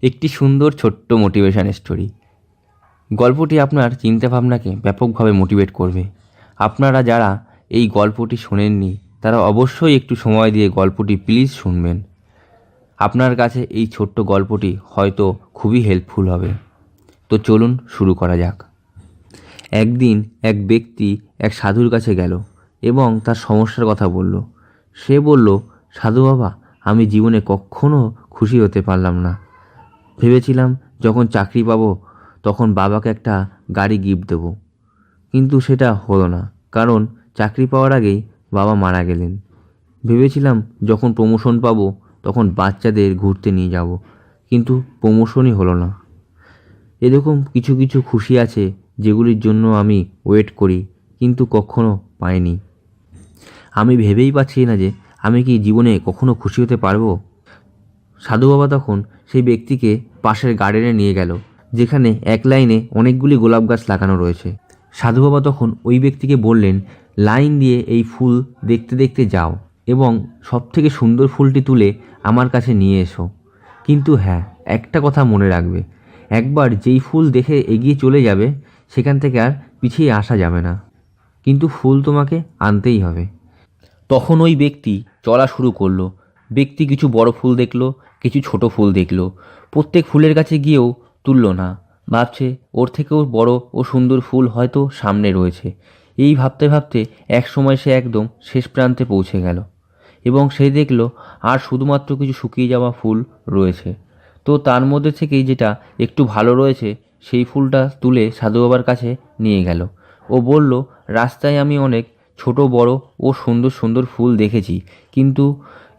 একটি সুন্দর ছোট্ট মোটিভেশন স্টোরি। গল্পটি আপনার চিন্তাভাবনাকে ব্যাপকভাবে মোটিভেট করবে। আপনারা যারা এই গল্পটি শোনেননি তারা অবশ্যই একটু সময় দিয়ে গল্পটি প্লিজ শুনবেন। আপনার কাছে এই ছোট্ট গল্পটি হয়তো খুবই হেল্পফুল হবে। তো চলুন শুরু করা যাক। একদিন এক ব্যক্তি এক সাধুর কাছে গেল এবং তার সমস্যার কথা বলল। সে বলল, সাধু বাবা, আমি জীবনে কখনো খুশি হতে পারলাম না। ভেবেছিলাম যখন চাকরি পাবো তখন বাবাকে একটা গাড়ি গিফট দেবো, কিন্তু সেটা হলো না, কারণ চাকরি পাওয়ার আগেই বাবা মারা গেলেন। ভেবেছিলাম যখন প্রমোশন পাবো তখন বাচ্চাদের ঘুরতে নিয়ে যাব, কিন্তু প্রমোশনই হলো না। এরকম কিছু কিছু খুশি আছে যেগুলির জন্য আমি ওয়েট করি কিন্তু কখনো পাইনি। আমি ভেবেই পাচ্ছি না যে আমি কি জীবনে কখনো খুশি হতে পারবো। সাধু বাবা তখন সেই ব্যক্তিকে পাশের গার্ডেনে নিয়ে গেল, যেখানে এক লাইনে অনেকগুলি গোলাপ গাছ লাগানো রয়েছে। সাধু বাবা তখন ওই ব্যক্তিকে বললেন, লাইন দিয়ে এই ফুল দেখতে দেখতে যাও এবং সবথেকে সুন্দর ফুলটি তুলে আমার কাছে নিয়ে এসো। কিন্তু হ্যাঁ, একটা কথা মনে রাখবে, একবার যেই ফুল দেখে এগিয়ে চলে যাবে সেখান থেকে আর পিছিয়ে আসা যাবে না, কিন্তু ফুল তোমাকে আনতেই হবে। তখন ওই ব্যক্তি চলা শুরু করলো। ব্যক্তি কিছু বড় ফুল দেখলো, কিছু ছোট ফুল দেখলো। প্রত্যেক ফুলের কাছে গিয়েও তুলল না, ভাবছে ওর থেকেও বড় ও সুন্দর ফুল হয়তো সামনে রয়েছে। এই ভাবতে ভাবতে এক সময় সে একদম শেষ প্রান্তে পৌঁছে গেল এবং সে দেখলো আর শুধুমাত্র কিছু শুকিয়ে যাওয়া ফুল রয়েছে। তো তার মধ্যে থেকেই যেটা একটু ভালো রয়েছে সেই ফুলটা তুলে সাধু বাবার কাছে নিয়ে গেল। ও বলল, রাস্তায় আমি অনেক ছোট বড় ও সুন্দর সুন্দর ফুল দেখেছি, কিন্তু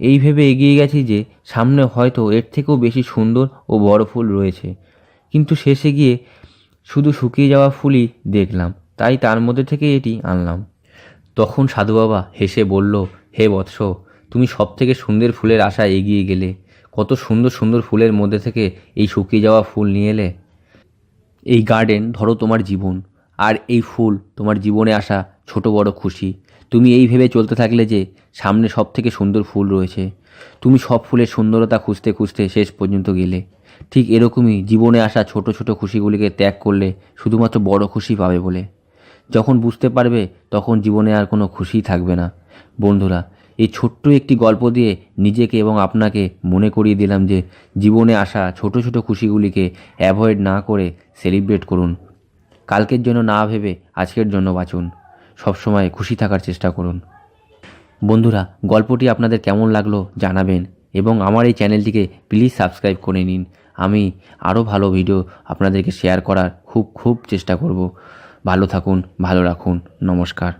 এই ভেবে এগিয়ে গেছি যে সামনে হয়তো এর থেকেও বেশি সুন্দর ও বড় ফুল রয়েছে, কিন্তু শেষে গিয়ে শুধু শুকিয়ে যাওয়া ফুলই দেখলাম, তাই তার মধ্যে থেকে এটি আনলাম। তখন সাধু বাবা হেসে বলল, হে বৎস, তুমি সব থেকে সুন্দর ফুলের আশায় এগিয়ে গেলে, কত সুন্দর সুন্দর ফুলের মধ্যে থেকে এই শুকিয়ে যাওয়া ফুল নিয়ে এলে। এই গার্ডেন ধরো তোমার জীবন, আর এই ফুল তোমার জীবনে আসা ছোট বড় খুশি। তুমি এই ভেবে চলতে থাকলে যে সামনে সব থেকে সুন্দর ফুল রয়েছে, তুমি সব ফুলের সুন্দরতা খুঁজতে খুঁজতে শেষ পর্যন্ত গেলে। ঠিক এরকমই জীবনে আসা ছোট ছোট খুশিগুলিকে ত্যাগ করলে শুধুমাত্র বড় খুশি পাবে বলে। যখন বুঝতে পারবে তখন জীবনে আর কোনো খুশিই থাকবে না। বন্ধুরা, এই ছোট্ট একটি গল্প দিয়ে নিজেকে এবং আপনাকে মনে করিয়ে দিলাম যে জীবনে আসা ছোট ছোট খুশিগুলিকে অ্যাভয়েড না করে সেলিব্রেট করুন। কালকের জন্য না ভেবে আজকের জন্য বাঁচুন। সবসময় খুশি থাকার চেষ্টা করুন। বন্ধুরা, গল্পটি আপনাদের কেমন লাগলো জানাবেন এবং আমার এই চ্যানেলটিকে প্লিজ সাবস্ক্রাইব করে নিন। আমি আরও ভালো ভিডিও আপনাদেরকে শেয়ার করার খুব চেষ্টা করব। ভালো থাকুন, ভালো রাখুন। নমস্কার।